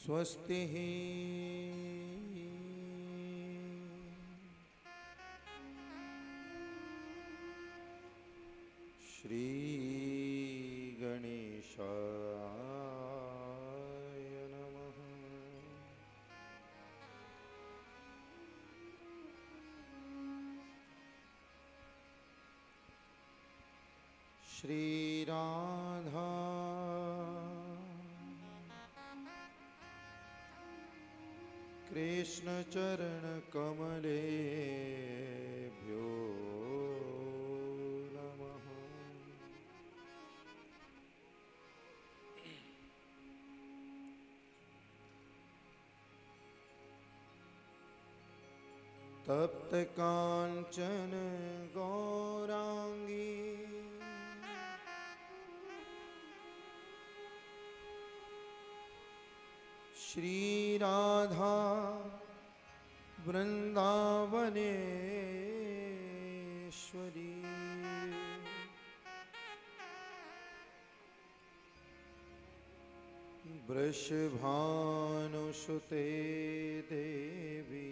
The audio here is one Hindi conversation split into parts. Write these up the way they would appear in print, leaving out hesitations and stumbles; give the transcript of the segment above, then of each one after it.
स्वस्ति श्री गणेशाय नमः। श्री राधा कृष्ण चरण कमलेभ्यो नमः। तप्त कांचन गौरांगी श्री राधा वृंदावनेश्वरी वृषभानुसुते देवी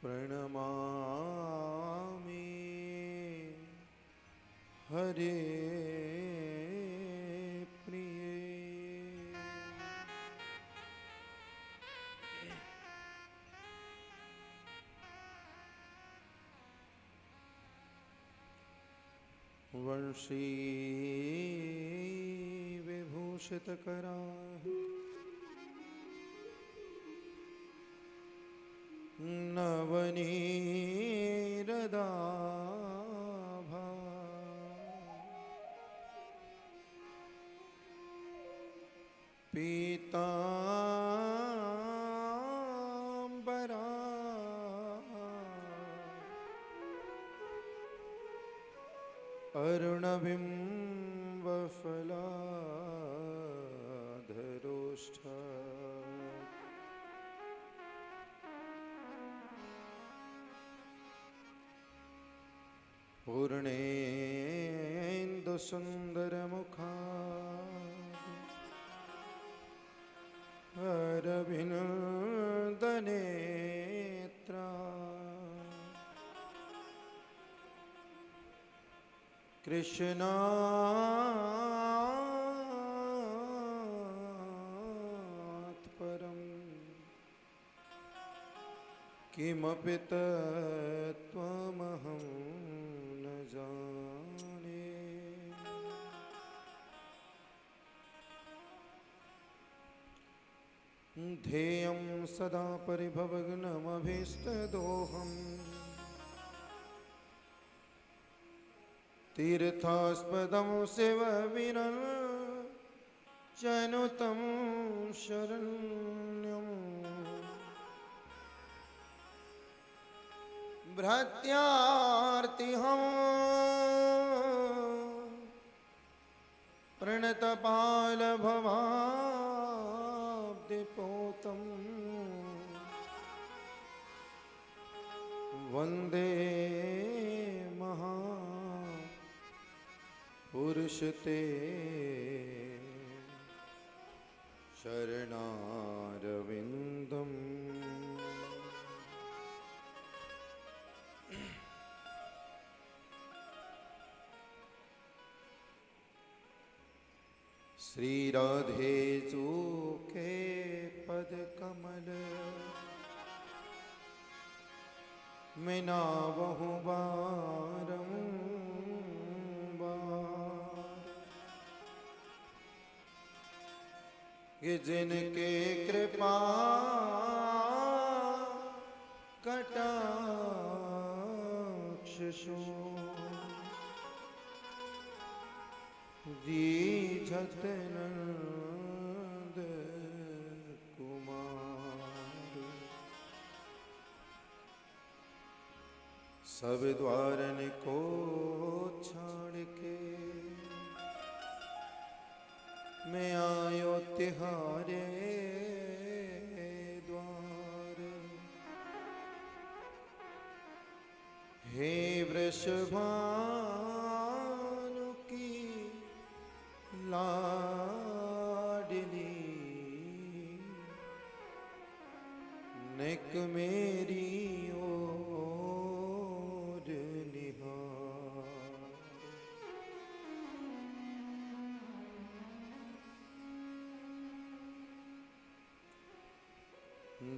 प्रणमामि हरे वंशी विभूषितकरा नवनीरदाभा पीतांबरा अरुणबिम्बफलाधरोष्ठ पूर्णेन्दुसुन्दरमुखा अरविन्दनेत्रा कृष्णात् परं किमपि तत्त्वमहं न जाने। ध्येयं सदा परिभवग्नमभीष्टदोहम् तीर्थास्पदं शिवविरञ्चनुतं शरण्यम् भृत्यार्तिहं प्रणतपालभवाब्धिपोतं वन्दे पुरुषते शरणारविन्दम्। श्री राधे चूके पद कमल मिनावहु बारंबार कि जिनके कृपा कटाक्ष शो दीझत नंद कुमार। सब द्वारन को छाड़ के मैं आयो तिहारे द्वार। हे वृषभानु की लाडली नेक मेरी ओर निहार।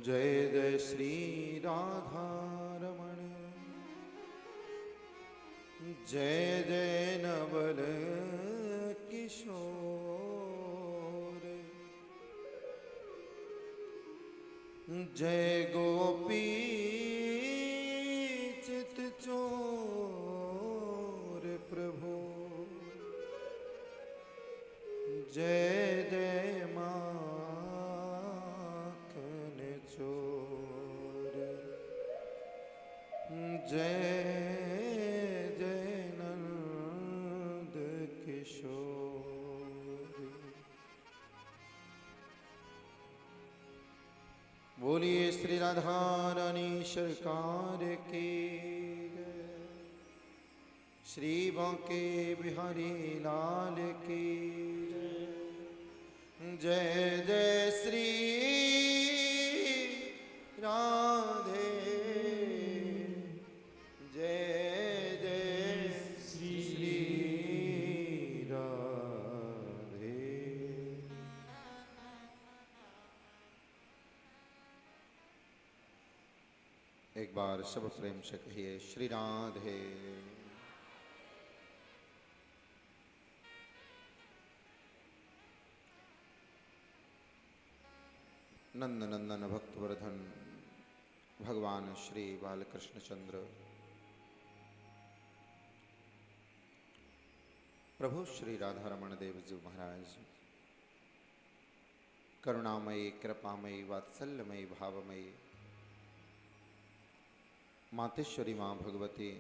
जय जय श्री राधा रमण, जय जय नवल किशोर, जय गोपी चित चोर प्रभु, जय जय माखन चोर, जय जय नंद किशोर। बोलिए श्री राधा रानी सरकार की जय, श्री बांके बिहारी लाल की जय, जय जय श्री राधे, जय जय श्री राधे। एक बार सब प्रेम से कहिए श्री राधे। नंद नंदन भक्तवर्धन भगवान श्री बालकृष्ण चंद्र प्रभु श्री राधा रमण देव जी महाराज करुणामयी कृपामयी वात्सल्यमयी भावमयी मातेश्वरी माँ भगवती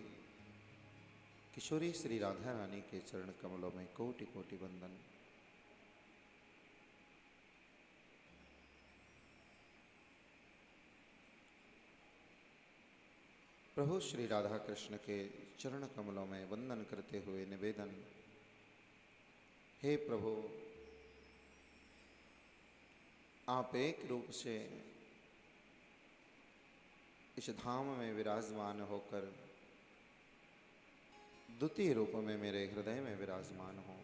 किशोरी श्री राधा रानी के चरण कमलों में कोटि कोटि वंदन। प्रभु श्री राधा कृष्ण के चरण कमलों में वंदन करते हुए निवेदन, हे प्रभु आप एक रूप से इस धाम में विराजमान होकर द्वितीय रूप में मेरे हृदय में विराजमान हो।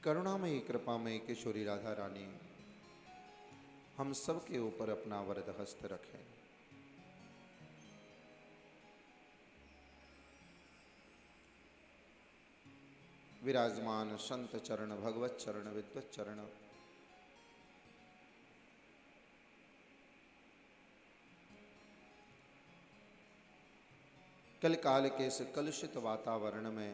करुणामयी कृपामयी किशोरी राधा रानी हम सब के ऊपर अपना वरद हस्त रखें। विराजमान संत चरण भगवत चरण विद्वत चरण कल काल के इस कलुषित वातावरण में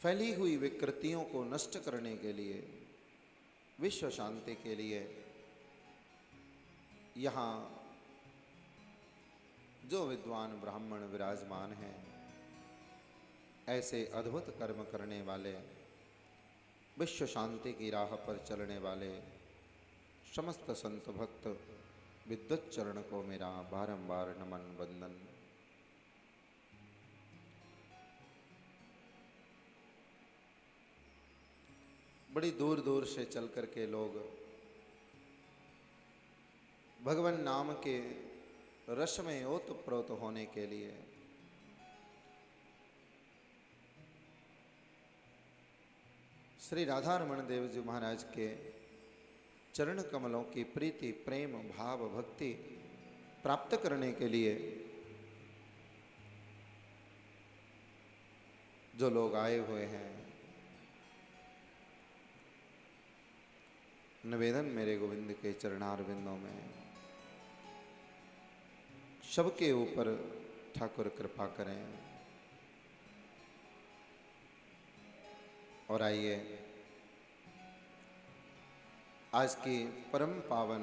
फैली हुई विकृतियों को नष्ट करने के लिए, विश्व शांति के लिए यहाँ जो विद्वान ब्राह्मण विराजमान हैं, ऐसे अद्भुत कर्म करने वाले, विश्व शांति की राह पर चलने वाले समस्त संत भक्त विद्वत चरण को मेरा बारंबार नमन वंदन। बड़ी दूर दूर से चल कर के लोग भगवान नाम के रस में ओतप्रोत होने के लिए श्री राधा रमण देव जी महाराज के चरण कमलों की प्रीति प्रेम भाव भक्ति प्राप्त करने के लिए जो लोग आए हुए हैं, निवेदन मेरे गोविंद के चरणारविंदों में सबके ऊपर ठाकुर कृपा करें। और आइए आज की परम पावन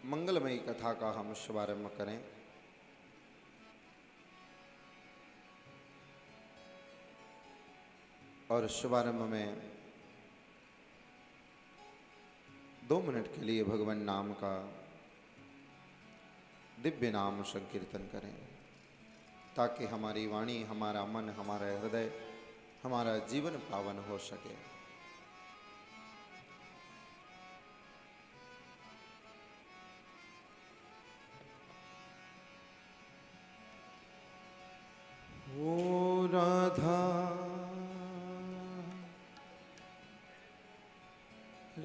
मंगलमयी कथा का हम शुभारंभ करें। और शुभारंभ में 2 मिनट के लिए भगवान नाम का दिव्य नाम संकीर्तन करें, ताकि हमारी वाणी, हमारा मन, हमारा हृदय, हमारा जीवन पावन हो सके। ओ राधा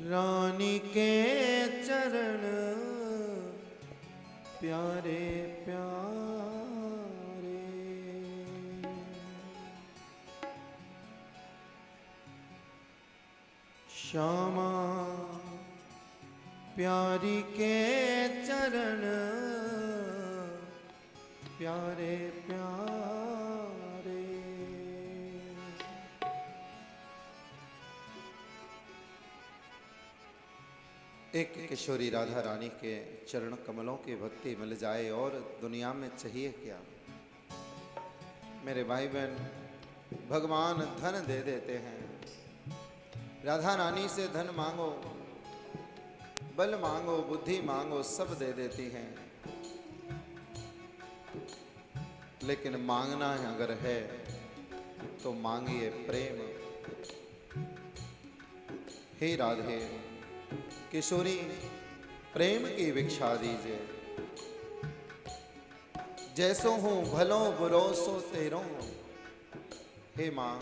रानी के चरण प्यारे प्यारे, श्यामा प्यारी के चरण प्यारे प्यारे। एक किशोरी राधा रानी के चरण कमलों की भक्ति मिल जाए और दुनिया में चाहिए क्या। मेरे भाई बहन, भगवान धन दे देते हैं, राधा रानी से धन मांगो, बल मांगो, बुद्धि मांगो, सब दे देती हैं। लेकिन मांगना अगर है तो मांगिए प्रेम। हे राधे किशोरी, प्रेम की भिक्षा दीजिए। जैसो हूं भलो बुरो सो तेरो। हे मां,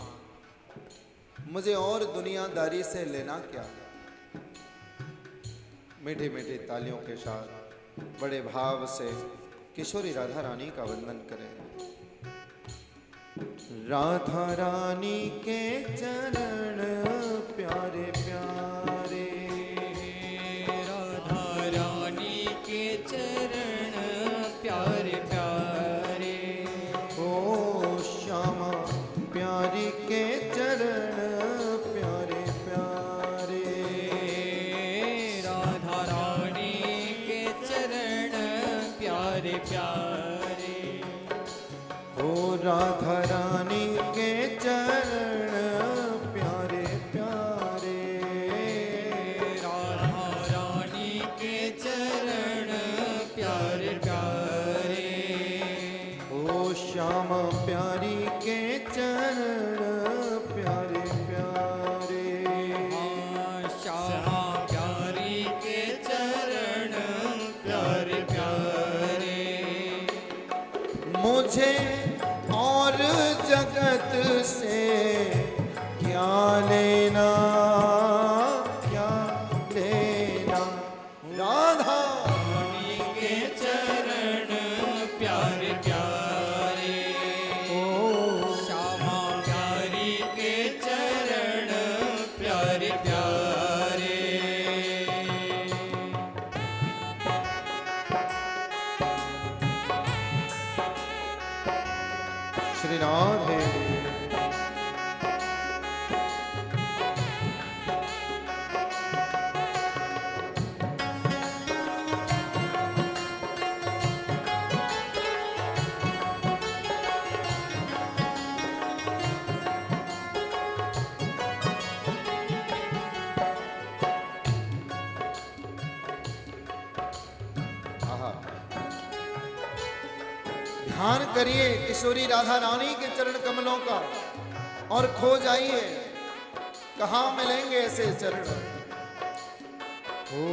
मुझे और दुनियादारी से लेना क्या। मीठी मीठी तालियों के साथ बड़े भाव से किशोरी राधा रानी का वंदन करें। राधा रानी के चरण प्यारे प्यारे, राधा रानी के चरण प्यारे प्यारे, ओ श्यामा प्यारी के चरण प्यारे प्यारे, राधा रानी के चरण प्यारे प्यारे, ओ राधा रानी के चरण प्यारे प्यारे, राधा रानी के चरण प्यारे प्यारे, ओ श्यामा प्यारी के चरण प्यारे प्यारे, श्यामा प्यारी के चरण प्यारे प्यारे। मुझे और जगत से क्या लेना, क्या लेना। राधा रानी के चरण प्यारे प्यारे, ओ श्यामा प्यारी के चरण प्यारे प्यारे। श्री राधे। ध्यान करिए किशोरी राधा रानी के चरण कमलों का और खो जाइए, कहाँ मिलेंगे ऐसे चरण। ओ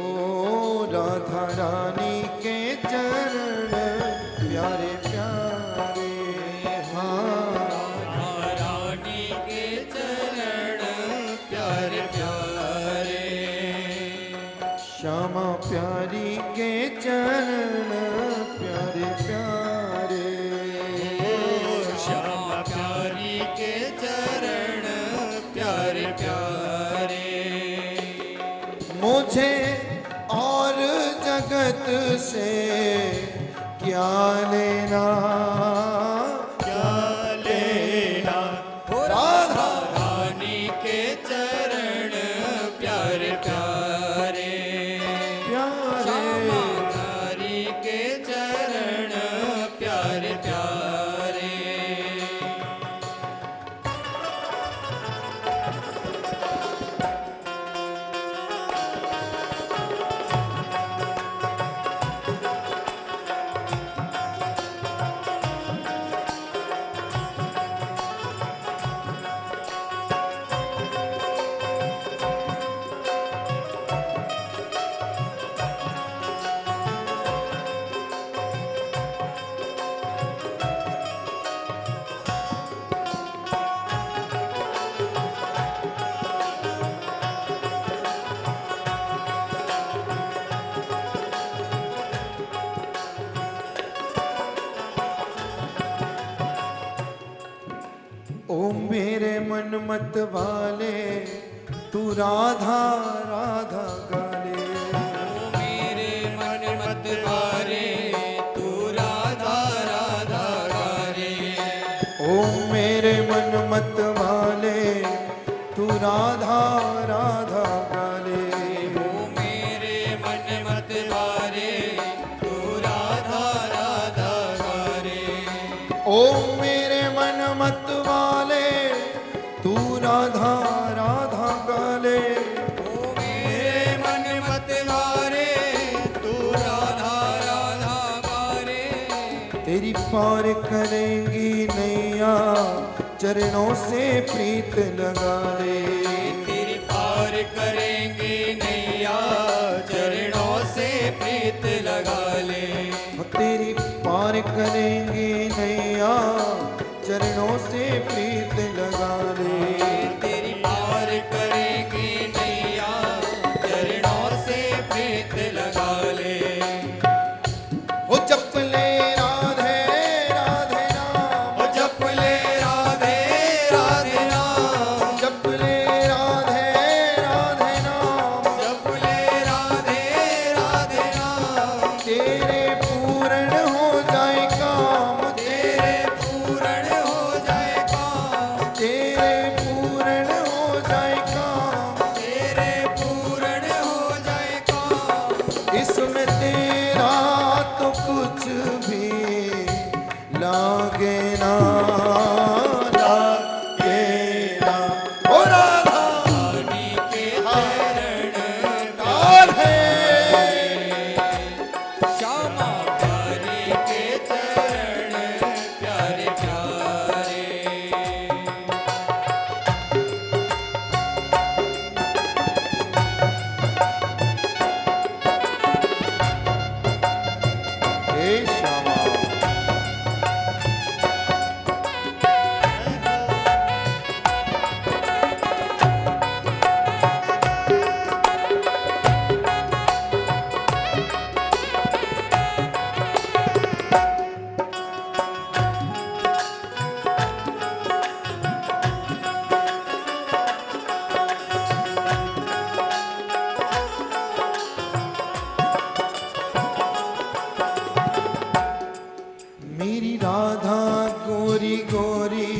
राधा रानी के चरण प्यारे प्यारे, हाँ राधा रानी के चरण प्यारे प्यारे, श्यामा प्यारी के चरण प्यारे प्यारे, श्यामा प्यारी के चरण प्यारे प्यारे। मुझे और जगत से क्या लेना, क्या लेना, राधा रानी के चरण प्यारे प्यारे, श्यामा प्यारी के चरण प्यारे प्यारे। मन मत वाले तू राधा राधा गाले। ओ मेरे मन मत वाले तू राधा राधा गाले। ओ मेरे मन मत वाले तू राधा राधा गाले। ओ मेरे मन मत वाले तू राधा राधा गाले। ओ मेरे मन मत वाले तू राधा राधा गाले। ओ मेरे मन मत वाले तू राधा राधा गाले। तेरी पार करेंगी नैया चरणों से प्रीत लगा ले। तेरी पार करेंगे नैया चरणों से प्रीत लगा ले। तेरी पार करेंगी नैया चरणों से प्रीत लगा ले। तेरी पार करेंगे नैया चरणों से प्रीत लगा ले। ओ जप ले राधे राधे नाम। ओ जप ले राधे राधे नाम। जप ले राधे राधे नाम। जप ले राधे राधे नाम। तेरे पूर्ण हो जाए काम। तेरे पूर्ण हो जाए काम। तेरे पूर्ण हो जाए काम। तेरे पूर्ण हो जाए काम। इसमें तेरा तो कुछ भी लागे ना लागे ना। ओ राधा रानी के चरण काल है। श्यामा प्यारी के चरण प्यारे प्यारे। हे श्यामा मेरी राधा गोरी गोरी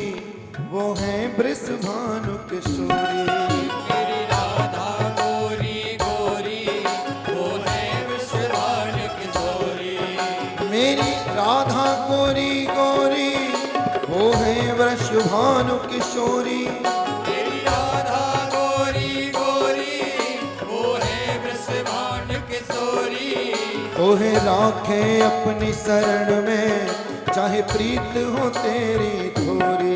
वो है वृषभानु किशोरी। मेरी राधा गोरी गोरी वो है विश्वान किशोरी। मेरी राधा गोरी गोरी वो है वृषभानु किशोरी। मेरी राधा गोरी गोरी वो है विश्वान किशोरी। ओहे राखे अपनी शरण में चाहे प्रीत हो तेरी थोरी।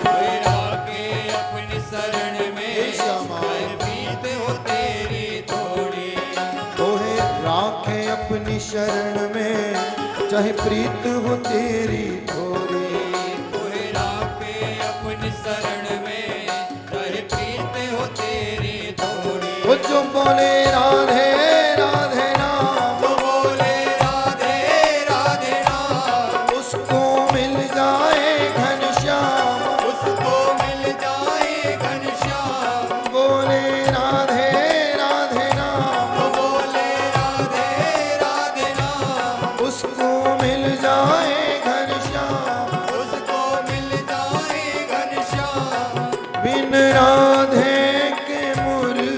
मेरा के अपनी शरण में श्यामा। चाहे प्रीत हो तेरी थोड़ी। ओहे राखे अपनी शरण में चाहे प्रीत हो तेरी थोरी। मेरा के अपनी शरण में चाहे प्रीत हो तेरी थोड़ी। वो जो बोले राधे राधे नाम तो बोले राधे राधे नाम। उसको मिल जाए घनश्याम। उसको मिल जाए घनश्याम। बोले राधे राधे नाम तो बोले राधे राधे नाम। उसको मिल जाए घनश्याम। उसको मिल जाए घनश्याम। बिन राधे के मुरली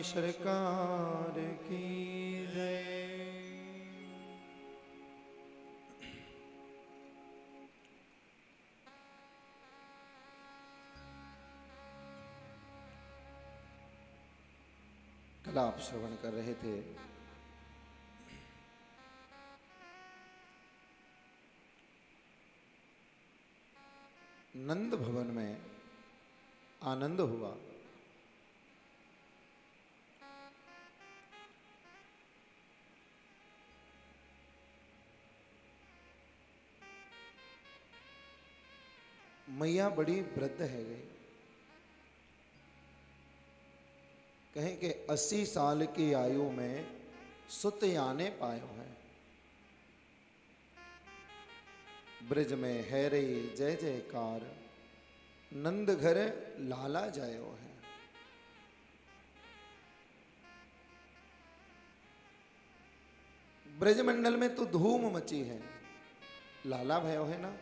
सरकार की जय। कल आप श्रवण कर रहे थे नंद भवन में आनंद हुआ। मैया बड़ी वृद्ध है गई, कहें कि 80 साल की आयु में सुत आने पायो है। ब्रज में है रही जय जयकार, नंद घर लाला जायो है। ब्रजमंडल में तो धूम मची है, लाला भयो है ना।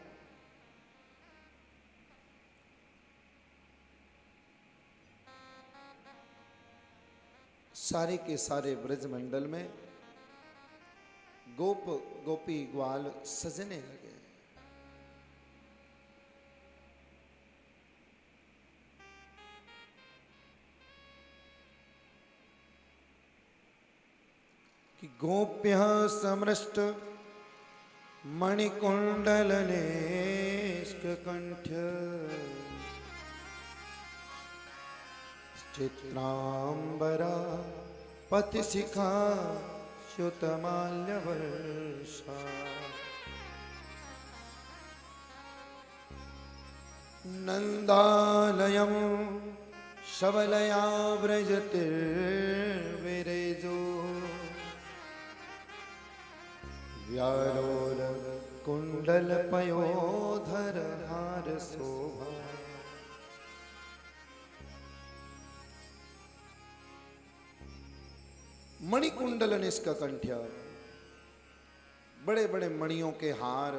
सारे के सारे ब्रजमंडल में गोप गोपी ग्वाल सजने लगे। कि गोप्य समृष्ट मणिकुंडल कंठ, चित्रांबरा पति शिखा श्युतमाल्य वर्षा। नंदालयम शबलया व्रजते विरेजो, व्यालोल कुंडल पयोधर हार शोभा। मणिकुंडल निष्कंठ्य, बड़े बड़े मणियों के हार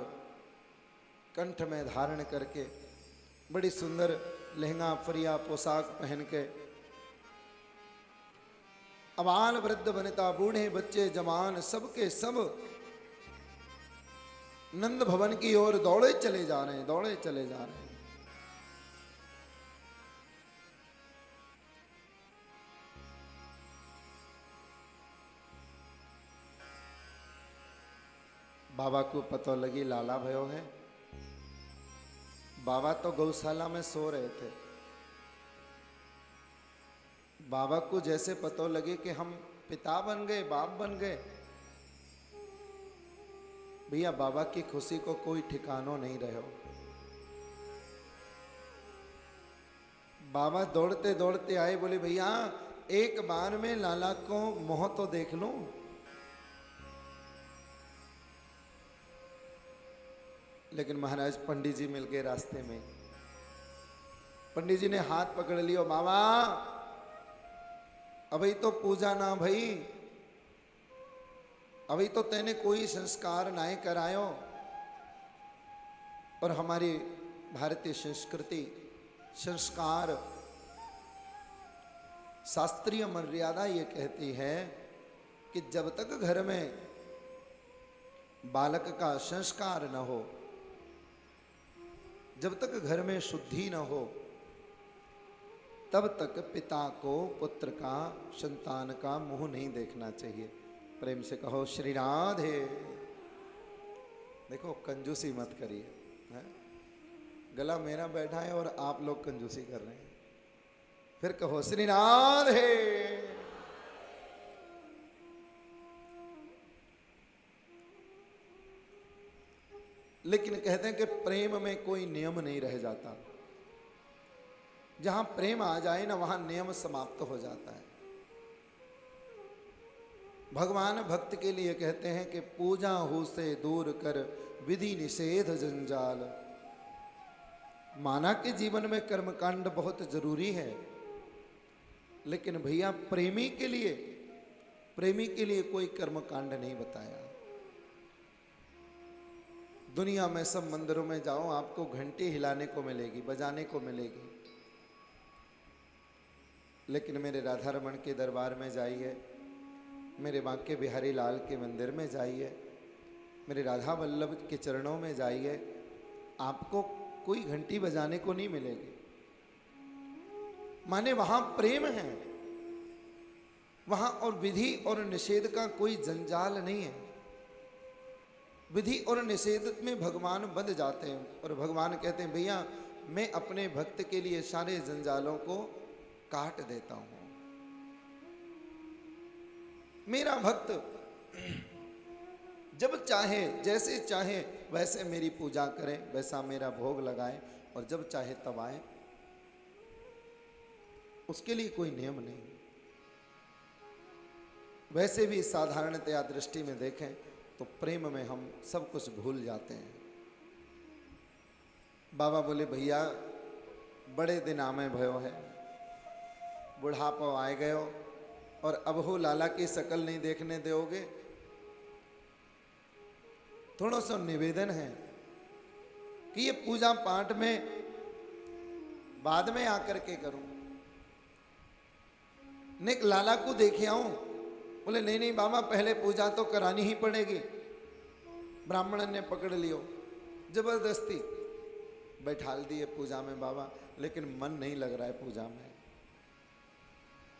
कंठ में धारण करके, बड़ी सुंदर लहंगा फरिया पोशाक पहन के, अबाल वृद्ध वनिता बूढ़े बच्चे जवान सबके सब नंद भवन की ओर दौड़े चले जा रहे हैं, दौड़े चले जा रहे हैं। बाबा को पता लगी लाला भयो है। बाबा तो गौशाला में सो रहे थे। बाबा को जैसे पता लगे कि हम पिता बन गए, बाप बन गए, भैया बाबा की खुशी को कोई ठिकानों नहीं रहे हो। बाबा दौड़ते दौड़ते आए, बोले भैया एक बार में लाला को मोह तो देख लूं। लेकिन महाराज पंडित जी मिल गए रास्ते में। पंडित जी ने हाथ पकड़ लिया, बाबा अभी तो पूजा ना भई, अभी तो तेने कोई संस्कार ना करायो। और हमारी भारतीय संस्कृति, संस्कार, शास्त्रीय मर्यादा ये कहती है कि जब तक घर में बालक का संस्कार न हो, जब तक घर में शुद्धि न हो, तब तक पिता को पुत्र का, संतान का मुंह नहीं देखना चाहिए। प्रेम से कहो श्री राधे। देखो कंजूसी मत करिए, है? गला मेरा बैठा है और आप लोग कंजूसी कर रहे हैं। फिर कहो श्री राधे। लेकिन कहते हैं कि प्रेम में कोई नियम नहीं रह जाता। जहां प्रेम आ जाए ना, वहां नियम समाप्त हो जाता है। भगवान भक्त के लिए कहते हैं कि पूजा हो से दूर कर विधि निषेध जंजाल। माना कि जीवन में कर्मकांड बहुत जरूरी है, लेकिन भैया प्रेमी के लिए कोई कर्मकांड नहीं बताया। दुनिया में सब मंदिरों में जाओ, आपको घंटी हिलाने को मिलेगी, बजाने को मिलेगी। लेकिन मेरे राधा रमन के दरबार में जाइए, मेरे बांके बिहारी लाल के मंदिर में जाइए, मेरे राधा वल्लभ के चरणों में जाइए, आपको कोई घंटी बजाने को नहीं मिलेगी। माने वहां प्रेम है, वहां और विधि और निषेध का कोई जंजाल नहीं है। विधि और निषेध में भगवान बंध जाते हैं और भगवान कहते हैं भैया मैं अपने भक्त के लिए सारे जंजालों को काट देता हूं। मेरा भक्त जब चाहे जैसे चाहे वैसे मेरी पूजा करें, वैसा मेरा भोग लगाएं और जब चाहे तब आए, उसके लिए कोई नियम नहीं। वैसे भी साधारणतया दृष्टि में देखें तो प्रेम में हम सब कुछ भूल जाते हैं। बाबा बोले भैया बड़े दिन आमे भयो है, बुढ़ापो आए गयो और अब हो लाला की शकल नहीं देखने दोगे। थोड़ा सा निवेदन है कि ये पूजा पाठ में बाद में आकर के करूं, निक लाला को देखे आऊं। बोले नहीं नहीं बाबा पहले पूजा तो करानी ही पड़ेगी। ब्राह्मण ने पकड़ लियो, जबरदस्ती बैठाल दिए पूजा में बाबा, लेकिन मन नहीं लग रहा है पूजा में।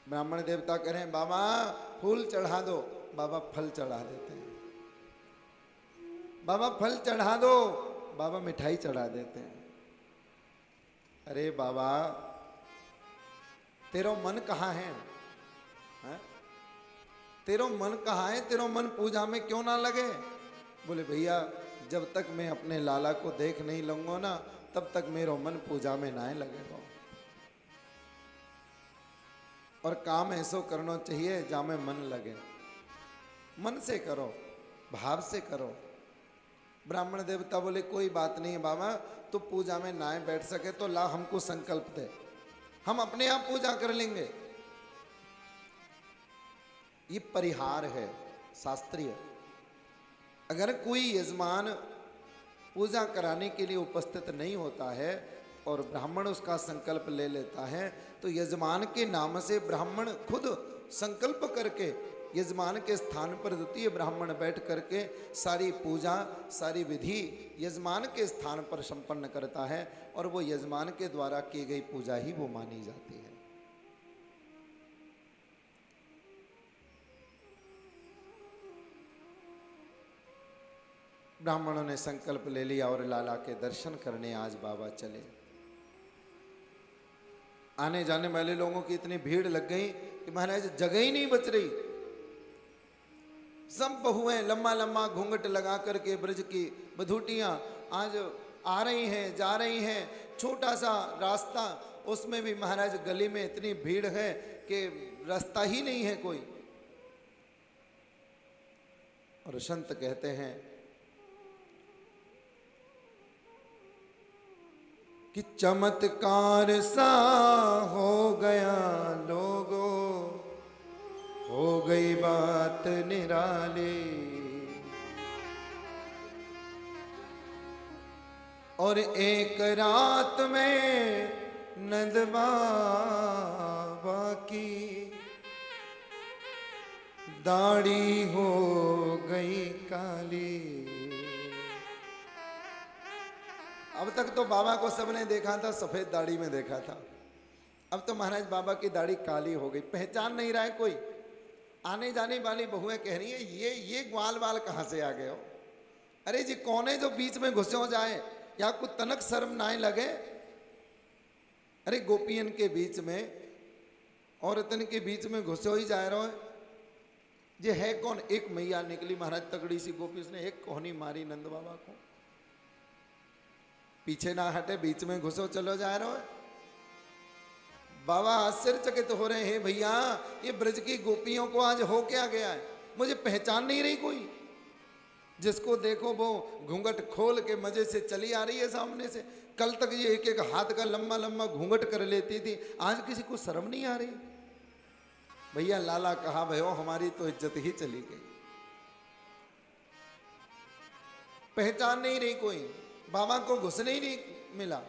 ब्राह्मण देवता कह रहे हैं बाबा फूल चढ़ा दो, बाबा फल चढ़ा देते हैं। बाबा फल चढ़ा दो, बाबा मिठाई चढ़ा देते हैं। अरे बाबा तेरो मन कहाँ है? तेरो मन कहाँ है? तेरो मन पूजा में क्यों ना लगे? बोले भैया जब तक मैं अपने लाला को देख नहीं लूंगा ना तब तक मेरो मन पूजा में ना लगेगा। और काम ऐसो करना चाहिए जहाँ में मन लगे। मन से करो, भाव से करो। ब्राह्मण देवता बोले कोई बात नहीं है बाबा, तो पूजा में ना बैठ सके तो ला हमको संकल्प दे, हम अपने आप पूजा कर लेंगे। ये परिहार है शास्त्रीय। अगर कोई यजमान पूजा कराने के लिए उपस्थित नहीं होता है और ब्राह्मण उसका संकल्प ले लेता है तो यजमान के नाम से ब्राह्मण खुद संकल्प करके यजमान के स्थान पर द्वितीय ब्राह्मण बैठ करके सारी पूजा सारी विधि यजमान के स्थान पर संपन्न करता है और वो यजमान के द्वारा की गई पूजा ही वो मानी जाती है। ब्राह्मणों ने संकल्प ले लिया और लाला के दर्शन करने आज बाबा चले। आने जाने वाले लोगों की इतनी भीड़ लग गई कि महाराज जगह ही नहीं बच रही। सब बहुएं लम्बा लम्बा घूंघट लगा करके ब्रज की बधूटियां आज आ रही हैं जा रही हैं। छोटा सा रास्ता, उसमें भी महाराज गली में इतनी भीड़ है कि रास्ता ही नहीं है कोई। और संत कहते हैं कि चमत्कार सा हो गया लोगों, हो गई बात निराली। और एक रात में नंद बाबा की दाढ़ी हो गई काली। अब तक तो बाबा को सबने देखा था सफेद दाढ़ी में देखा था, अब तो महाराज बाबा की दाढ़ी काली हो गई, पहचान नहीं रहा है कोई। आने जाने वाली बहुएं कह रही है ये ग्वाल वाल कहाँ से आ गए हो? अरे जी कौन है जो बीच में घुसे हो जाए, या कुछ तनक शर्म ना लगे? अरे गोपियन के बीच में औरतन के बीच में घुसे हो ही जा रहे हो। ये है कौन? एक मैया निकली महाराज तगड़ी सी गोपी, उसने एक कोहनी मारी नंद बाबा को। पीछे ना हटे, बीच में घुसो चलो जा रहे हो। बाबा आश्चर्यचकित हो रहे हैं, भैया ये ब्रज की गोपियों को आज हो क्या गया है? मुझे पहचान नहीं रही कोई। जिसको देखो वो घूंघट खोल के मजे से चली आ रही है सामने से। कल तक ये एक एक हाथ का लंबा लंबा घूंघट कर लेती थी, आज किसी को शर्म नहीं आ रही। भैया लाला कहा भयो हमारी तो इज्जत ही चली गई। पहचान नहीं रही कोई, बाबा को घुसने ही नहीं मिला।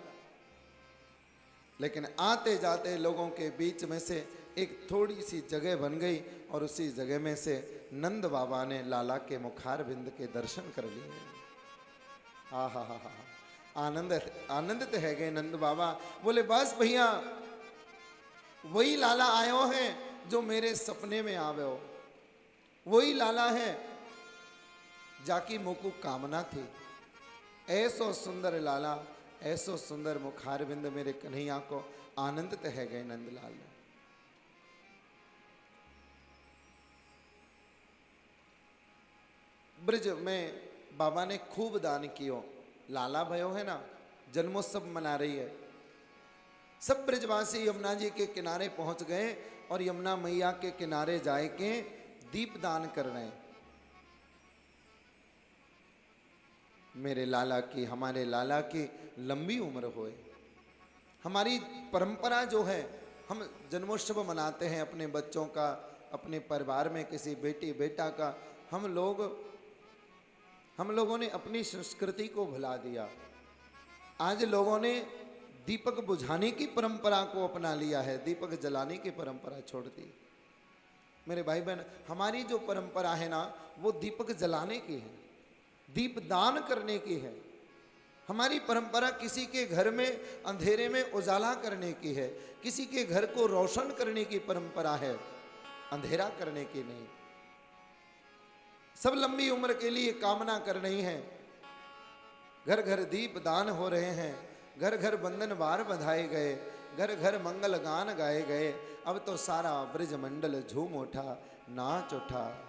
लेकिन आते जाते लोगों के बीच में से एक थोड़ी सी जगह बन गई और उसी जगह में से नंद बाबा ने लाला के मुखार बिंद के दर्शन कर लिए। आहा हा हा, आनंदित है गए नंद बाबा। बोले बस भैया, वही लाला आयो है जो मेरे सपने में आवे हो, वही लाला है जाकी मोकू कामना थी। ऐसो सुंदर लाला, ऐसो सुंदर मुखार बिंद मेरे कन्हैया को आनंदित है गए नंदलाल। ब्रज में बाबा ने खूब दान कियो। लाला भयो है ना, जन्मोत्सव मना रही है, सब ब्रजवासी यमुना जी के किनारे पहुंच गए और यमुना मैया के किनारे जाए के दीप दान कर रहे हैं। मेरे लाला की, हमारे लाला की लंबी उम्र होए। हमारी परंपरा जो है, हम जन्मोत्सव मनाते हैं अपने बच्चों का, अपने परिवार में किसी बेटी बेटा का। हम लोगों ने अपनी संस्कृति को भुला दिया। आज लोगों ने दीपक बुझाने की परंपरा को अपना लिया है, दीपक जलाने की परंपरा छोड़ दी। मेरे भाई बहन, हमारी जो परंपरा है ना, वो दीपक जलाने की है, दीप दान करने की है। हमारी परंपरा किसी के घर में अंधेरे में उजाला करने की है, किसी के घर को रोशन करने की परंपरा है, अंधेरा करने की नहीं। सब लंबी उम्र के लिए कामना कर रही हैं। घर घर दीप दान हो रहे हैं, घर घर बंधन वार बधाए गए, घर घर मंगल गान गाए गए। अब तो सारा ब्रज मंडल झूम उठा, नाच उठा।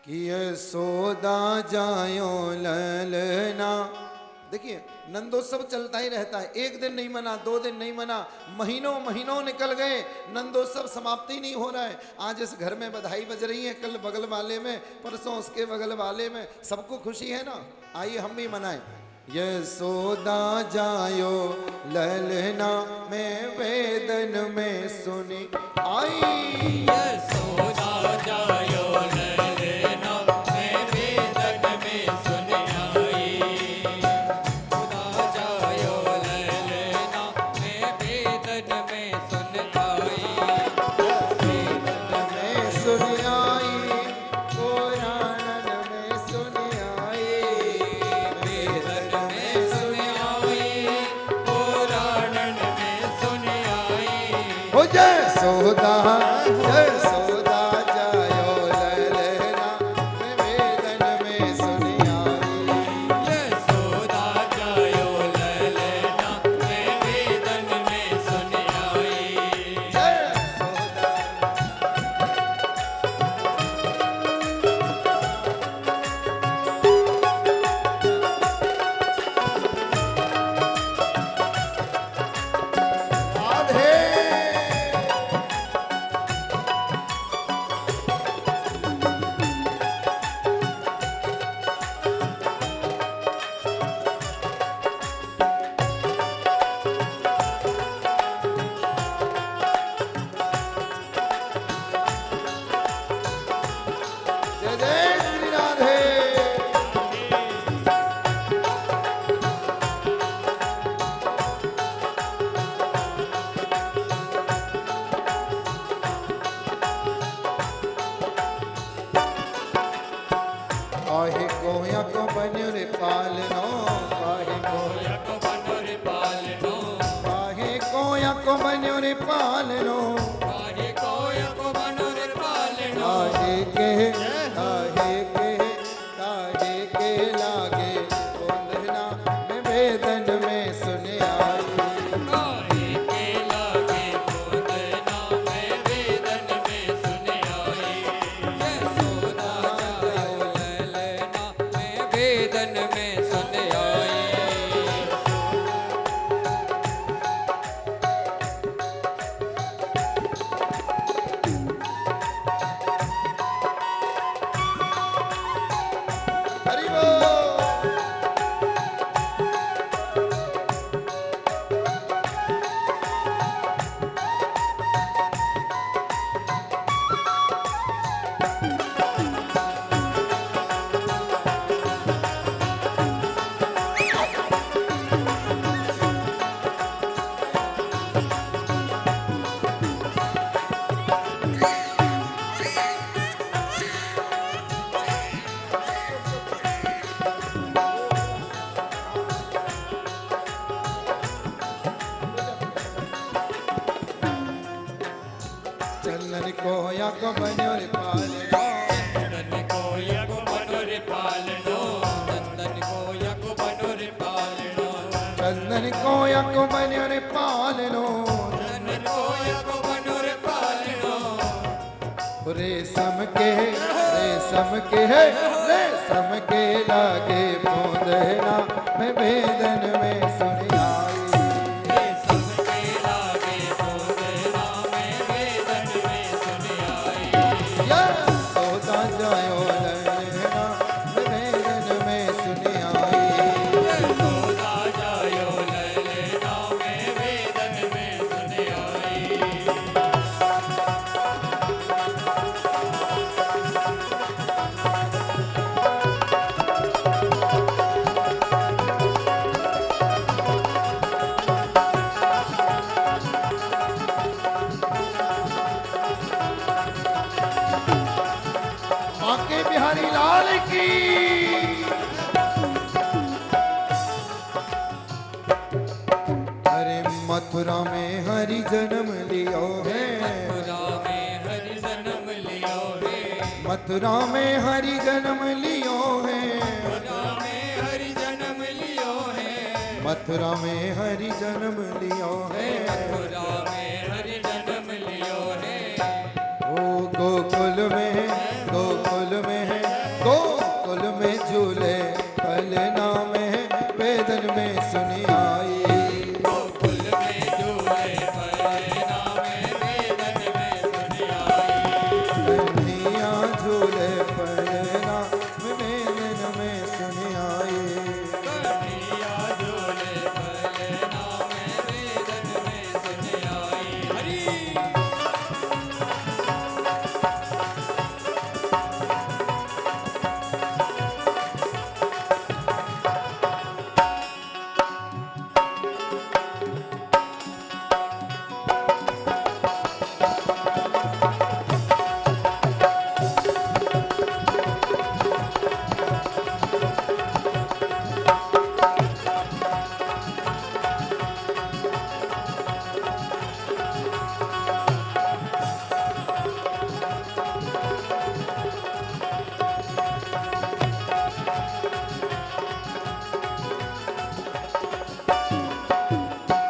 कि यशोदा जायो ललना। देखिए, नंदोत्सव चलता ही रहता है, एक दिन नहीं मना, 2 दिन नहीं मना, महीनों महीनों निकल गए, नंदोत्सव समाप्ति नहीं हो रहा है। आज इस घर में बधाई बज रही है, कल बगल वाले में, परसों उसके बगल वाले में, सबको खुशी है ना। आइए हम भी मनाएं। यशोदा जायो ललना, मैं वेदन में सुनी आई। यशोदा जायो ललना, मैं वेदन में सुनी आई। यशोदा जायो ललना, मैं वेदन में सुनी आई। वेदन में सुनी आई, पुराणन में सुनी आई। वेदन में सुनी आई, पुराणन में सुनी आई। हो जय सोदा, जय सोदा जायो ललना, मैं वेदन में सुनी आई। यशोदा जायो ललना, मैं वेदन में सुनी आई। जय सोदा। राधे। जय जय श्री राधे। काहे कोया को बन्यो रे पालनो, काहे कोया, को बनोरे पालनो, काहे कोया को बन्यो रे पालनो। काहे कोय को बनोरे पालनो। काहे के, काहे के, काहे के लागे बोलना, मैं वेदन में सुने आई। काहे के लागे बोलना, मैं वेदन में सुनी आई। यशोदा जायो ललना, मैं वेदन में सुनी आई। चंदन को यक बन्यो रे पालनो चंदन को यक बनो रे पालनो चंदन को यक बनो रे पालनो चंदन को यक बन्यो रे पालनो चंदन को यक बनो रे पालनो रेशम के लागे बूंदना मैं वेदन में सुनी आई रेशम के लागे बूंदना मैं वेदन में सुनी आई या सोता जायो ललना मैं वेदन में सुनी आई सोदा जायो ललना मैं वेदन में सुनी आई बांके बिहारी लाल की अरे मथुरा में हरि जन्म लियो है मथुरा में हरि जन्म लियो है मथुरा में हरि जन्म लियो है मथुरा में हरि जन्म लियो है मथुरा में हरि जन्म लियो है मथुरा में हरि जन्म लियो है ओ गोकुल में झूले पलना में वेदन में सुनी आई गोकुल में झूले पलना में वेदन में सुनी आई कन्हैया झूले पलना में वेदन में सुनी आई कन्हैया झूले पलना में वेदन में सुनी आई हरि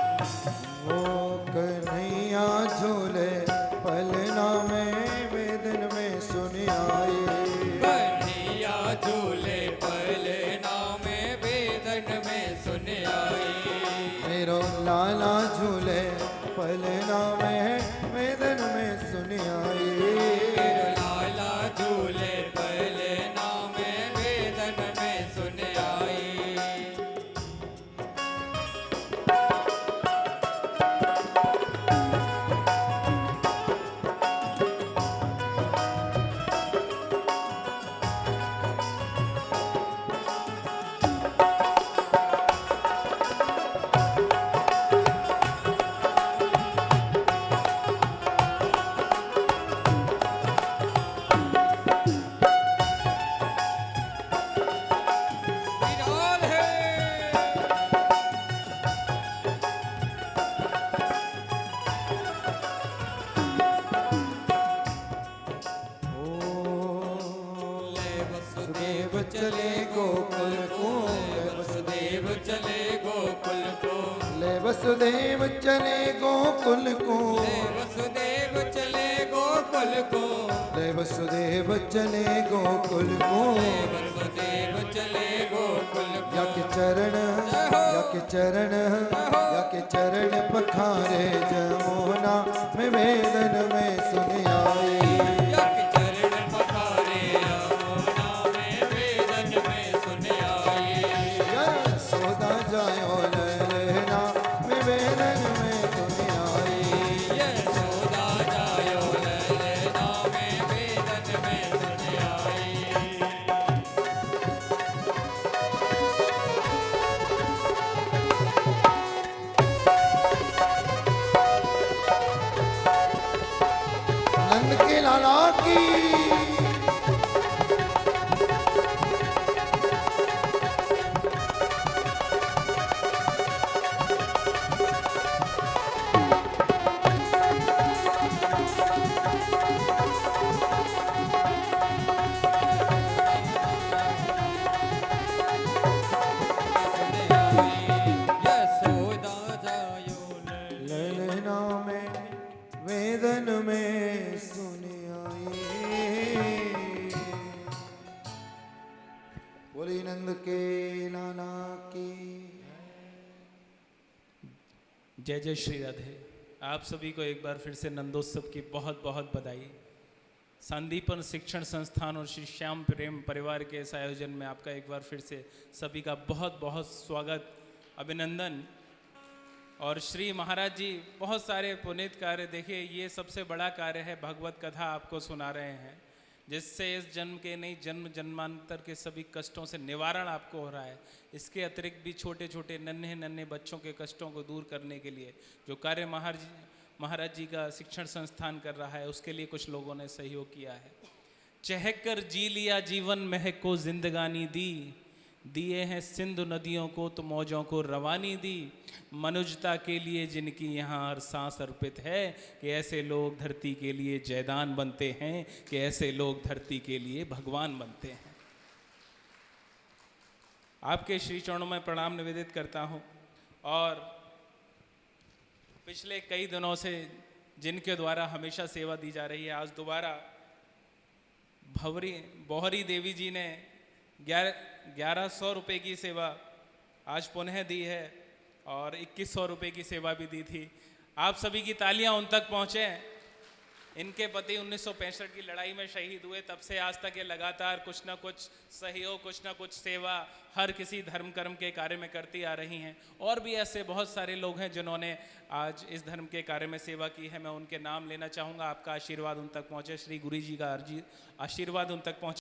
ओ कन्हैया झूले पलना में वेदन में सुनी आई कन्हैया झूले पलना में वेदन में सुनी आई मेरो लाला झूले पलना में वेदन में सुनी आई लाला झूले पलना में वेदन में सुनी आई विराल है ले वसुदेव चले गोकुल को ले वसुदेव चले गोकुल को ले वसुदेव चले गोकुल को ले वसुदेव चले गोकुल को ले वसुदेव चले गोकुल को वसुदेव चले गोकुल को यक चरण पखारे जमुना में वेदन में सुनी आई यक चरण पखारे यमुना में वेदन में सुनी आई सोदा जायो ललना में वेदन में सुनी आई यशोदा जायो ललना में वेदन में सुनी आई नंद के लाला की वेदन में सुन आए। बोली नंद के लाला की। जय जय श्री राधे। आप सभी को एक बार फिर से नंदोत्सव की बहुत बहुत बधाई। संदीपन शिक्षण संस्थान और श्री श्याम प्रेम परिवार के इस आयोजन में आपका एक बार फिर से सभी का बहुत बहुत स्वागत, अभिनंदन। और श्री महाराज जी बहुत सारे पुनीत कार्य, देखिए ये सबसे बड़ा कार्य है, भगवत कथा आपको सुना रहे हैं, जिससे इस जन्म के नहीं जन्म जन्मांतर के सभी कष्टों से निवारण आपको हो रहा है। इसके अतिरिक्त भी छोटे छोटे नन्हे नन्हे बच्चों के कष्टों को दूर करने के लिए जो कार्य महाराज जी का शिक्षण संस्थान कर रहा है, उसके लिए कुछ लोगों ने सहयोग किया है। चहकर जी लिया जीवन महक को जिंदगानी दी, दिए हैं सिंधु नदियों को तो मौजों को रवानी दी। मनुजता के लिए जिनकी यहाँ हर सांस अर्पित है, कि ऐसे लोग धरती के लिए जयदान बनते हैं, कि ऐसे लोग धरती के लिए भगवान बनते हैं। आपके श्री चरणों में प्रणाम निवेदित करता हूँ। और पिछले कई दिनों से जिनके द्वारा हमेशा सेवा दी जा रही है, आज दोबारा बोहरी देवी जी ने 1100 रुपये की सेवा आज पुनः दी है और 2100 रुपये की सेवा भी दी थी। आप सभी की तालियां उन तक पहुँचे। इनके पति 1965 की लड़ाई में शहीद हुए, तब से आज तक ये लगातार कुछ ना कुछ सहयोग, कुछ ना कुछ सेवा हर किसी धर्म कर्म के कार्य में करती आ रही हैं। और भी ऐसे बहुत सारे लोग हैं जिन्होंने आज इस धर्म के कार्य में सेवा की है। मैं उनके नाम लेना चाहूँगा। आपका आशीर्वाद उन तक पहुँचे, श्री गुरु जी का आशीर्वाद उन तक पहुँचे।